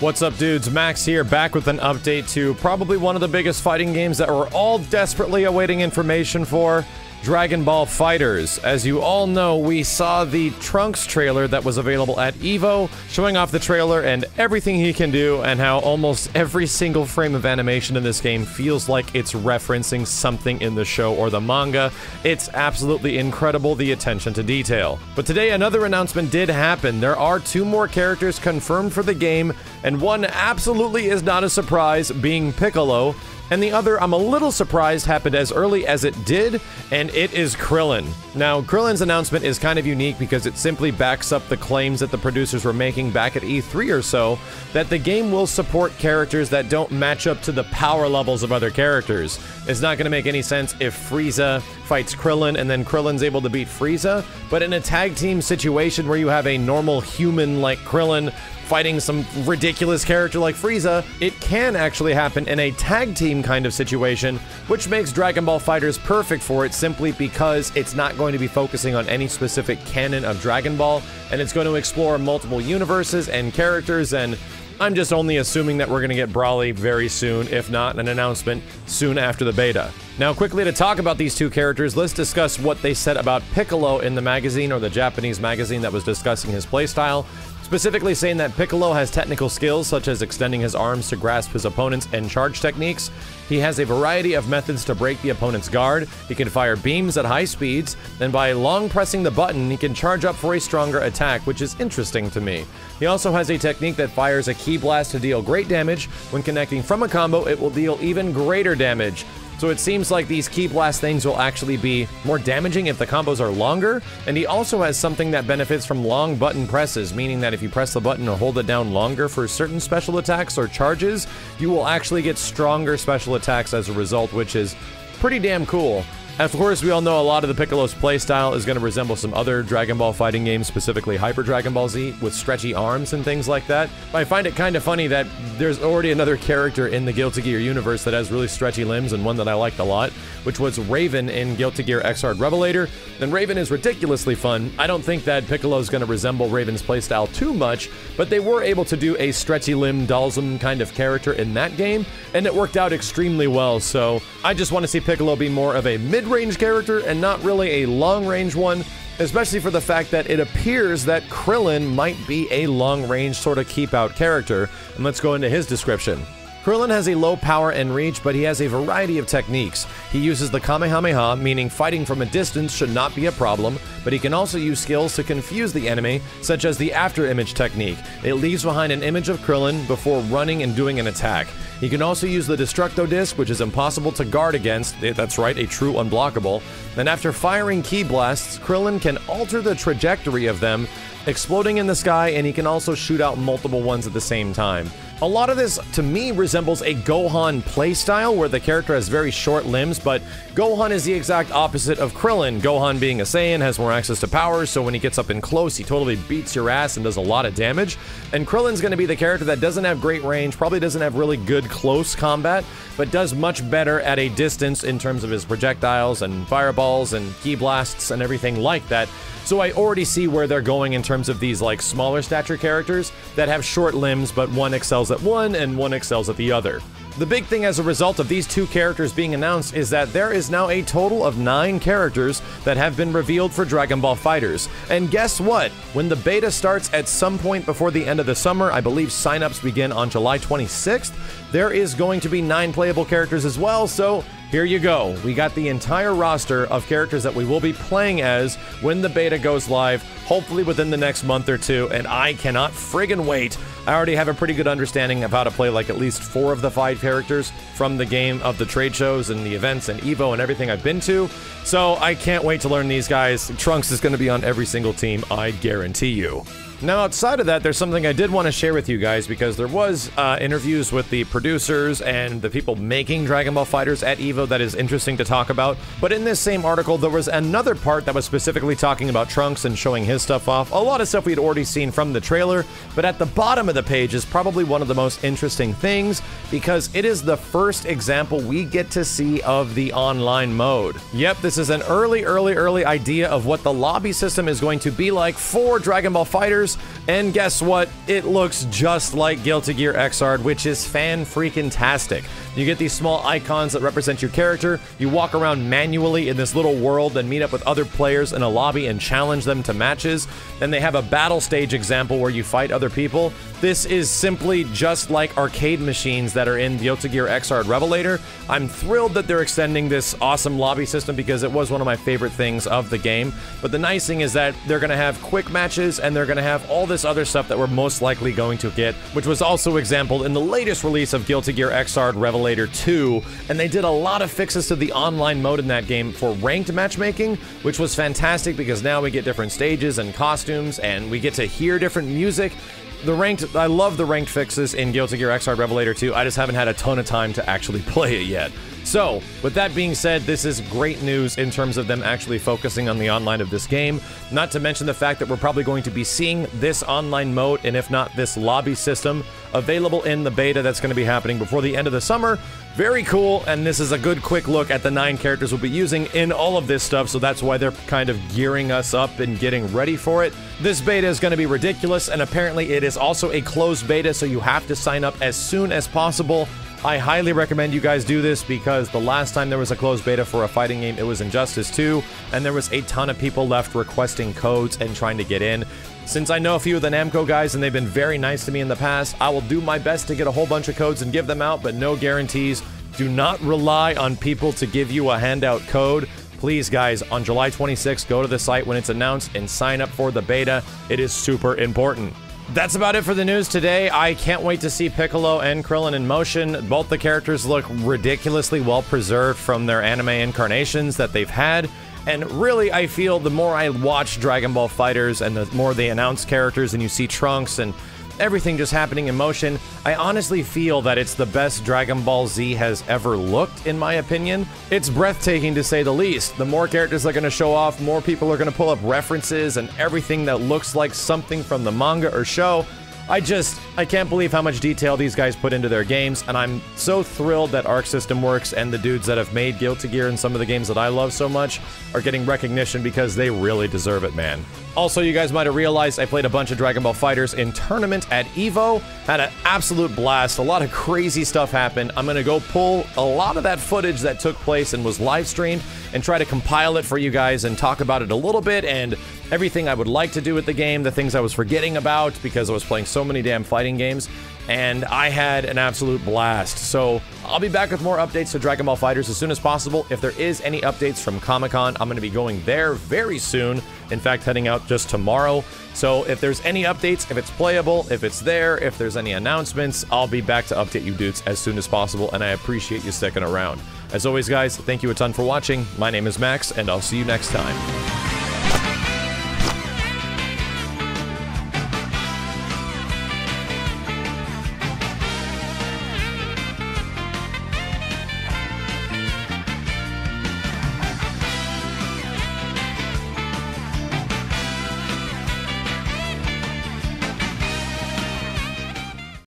What's up, dudes? Max here, back with an update to probably one of the biggest fighting games that we're all desperately awaiting information for, Dragon Ball FighterZ. As you all know, we saw the Trunks trailer that was available at EVO, showing off the trailer and everything he can do, and how almost every single frame of animation in this game feels like it's referencing something in the show or the manga. It's absolutely incredible, the attention to detail. But today, another announcement did happen. There are 2 more characters confirmed for the game, and one absolutely is not a surprise, being Piccolo. And the other, I'm a little surprised, happened as early as it did, and it is Krillin. Now, Krillin's announcement is kind of unique because it simply backs up the claims that the producers were making back at E3 or so, that the game will support characters that don't match up to the power levels of other characters. It's not going to make any sense if Frieza fights Krillin and then Krillin's able to beat Frieza, but in a tag team situation where you have a normal human like Krillin fighting some ridiculous character like Frieza, it can actually happen in a tag team kind of situation, which makes Dragon Ball FighterZ perfect for it simply because it's not going to be focusing on any specific canon of Dragon Ball, and it's going to explore multiple universes and characters, and I'm just only assuming that we're going to get Broly very soon, if not an announcement soon after the beta. Now, quickly to talk about these 2 characters, let's discuss what they said about Piccolo in the magazine, or the Japanese magazine that was discussing his playstyle. Specifically saying that Piccolo has technical skills such as extending his arms to grasp his opponents and charge techniques. He has a variety of methods to break the opponent's guard. He can fire beams at high speeds, and by long pressing the button, he can charge up for a stronger attack, which is interesting to me. He also has a technique that fires a ki blast to deal great damage. When connecting from a combo, it will deal even greater damage. So it seems like these ki blast things will actually be more damaging if the combos are longer, and he also has something that benefits from long button presses, meaning that if you press the button or hold it down longer for certain special attacks or charges, you will actually get stronger special attacks as a result, which is pretty damn cool. Of course, we all know a lot of the Piccolo's playstyle is going to resemble some other Dragon Ball fighting games, specifically Hyper Dragon Ball Z, with stretchy arms and things like that. But I find it kind of funny that there's already another character in the Guilty Gear universe that has really stretchy limbs, and one that I liked a lot, which was Raven in Guilty Gear Xrd Revelator. And Raven is ridiculously fun. I don't think that Piccolo is going to resemble Raven's playstyle too much, but they were able to do a stretchy limb Dalsum kind of character in that game, and it worked out extremely well. So I just want to see Piccolo be more of a mid-range character and not really a long-range one, especially for the fact that it appears that Krillin might be a long-range sort of keep-out character. And let's go into his description. Krillin has a low power and reach, but he has a variety of techniques. He uses the Kamehameha, meaning fighting from a distance should not be a problem, but he can also use skills to confuse the enemy, such as the after image technique. It leaves behind an image of Krillin before running and doing an attack. He can also use the Destructo Disc, which is impossible to guard against. That's right, a true unblockable. And after firing ki blasts, Krillin can alter the trajectory of them, exploding in the sky, and he can also shoot out multiple ones at the same time. A lot of this, to me, resembles a Gohan playstyle, where the character has very short limbs, but Gohan is the exact opposite of Krillin. Gohan, being a Saiyan, has more access to powers, so when he gets up and close, he totally beats your ass and does a lot of damage. And Krillin's going to be the character that doesn't have great range, probably doesn't have really good close combat, but does much better at a distance in terms of his projectiles and fireballs and ki blasts and everything like that. So I already see where they're going in terms of these like smaller stature characters that have short limbs, but one excels at one and one excels at the other. The big thing as a result of these 2 characters being announced is that there is now a total of 9 characters that have been revealed for Dragon Ball FighterZ. And guess what? When the beta starts at some point before the end of the summer, I believe signups begin on July 26th, there is going to be 9 playable characters as well, so here you go. We got the entire roster of characters that we will be playing as when the beta goes live, hopefully within the next month or 2, and I cannot friggin' wait. I already have a pretty good understanding of how to play like at least 4 of the 5 characters from the game, of the trade shows and the events and EVO and everything I've been to, so I can't wait to learn these guys. Trunks is going to be on every single team, I guarantee you. Now, outside of that, there's something I did want to share with you guys, because there was interviews with the producers and the people making Dragon Ball FighterZ at EVO that is interesting to talk about. But in this same article, there was another part that was specifically talking about Trunks and showing his stuff off. A lot of stuff we had already seen from the trailer, but at the bottom of the page is probably one of the most interesting things, because it is the first example we get to see of the online mode. Yep, this is an early idea of what the lobby system is going to be like for Dragon Ball FighterZ. And guess what? It looks just like Guilty Gear Xrd, which is fan-freaking-tastic. You get these small icons that represent your character, you walk around manually in this little world, then meet up with other players in a lobby and challenge them to matches. Then they have a battle stage example where you fight other people. This is simply just like arcade machines that are in Guilty Gear Xrd Revelator. I'm thrilled that they're extending this awesome lobby system because it was one of my favorite things of the game. But the nice thing is that they're going to have quick matches and they're going to have all this other stuff that we're most likely going to get, which was also exampled in the latest release of Guilty Gear Xrd Revelator 2. And they did a lot of fixes to the online mode in that game for ranked matchmaking, which was fantastic because now we get different stages and costumes and we get to hear different music. I love the ranked fixes in Guilty Gear Xrd Revelator 2. I just haven't had a ton of time to actually play it yet. So, with that being said, this is great news in terms of them actually focusing on the online of this game. Not to mention the fact that we're probably going to be seeing this online mode, and if not this lobby system, available in the beta that's going to be happening before the end of the summer. Very cool, and this is a good quick look at the 9 characters we'll be using in all of this stuff, so that's why they're kind of gearing us up and getting ready for it. This beta is going to be ridiculous, and apparently it is also a closed beta, so you have to sign up as soon as possible. I highly recommend you guys do this because the last time there was a closed beta for a fighting game, it was Injustice 2, and there was a ton of people left requesting codes and trying to get in. Since I know a few of the Namco guys and they've been very nice to me in the past, I will do my best to get a whole bunch of codes and give them out, but no guarantees. Do not rely on people to give you a handout code. Please, guys, on July 26th, go to the site when it's announced and sign up for the beta. It is super important. That's about it for the news today. I can't wait to see Piccolo and Krillin in motion. Both the characters look ridiculously well preserved from their anime incarnations that they've had. And really, I feel the more I watch Dragon Ball FighterZ and the more they announce characters and you see Trunks and everything just happening in motion, I honestly feel that it's the best Dragon Ball Z has ever looked, in my opinion. It's breathtaking to say the least. The more characters they're going to show off, more people are going to pull up references and everything that looks like something from the manga or show. I can't believe how much detail these guys put into their games, and I'm so thrilled that Arc System Works and the dudes that have made Guilty Gear and some of the games that I love so much are getting recognition because they really deserve it, man. Also, you guys might have realized I played a bunch of Dragon Ball FighterZ in tournament at EVO. Had an absolute blast. A lot of crazy stuff happened. I'm going to go pull a lot of that footage that took place and was live streamed and try to compile it for you guys and talk about it a little bit and everything I would like to do with the game, the things I was forgetting about because I was playing so many damn fighting games, and I had an absolute blast. So I'll be back with more updates to Dragon Ball FighterZ as soon as possible. If there is any updates from Comic-Con, I'm going to be going there very soon. In fact, heading out just tomorrow. So if there's any updates, if it's playable, if it's there, if there's any announcements, I'll be back to update you dudes as soon as possible, and I appreciate you sticking around. As always, guys, thank you a ton for watching. My name is Max, and I'll see you next time.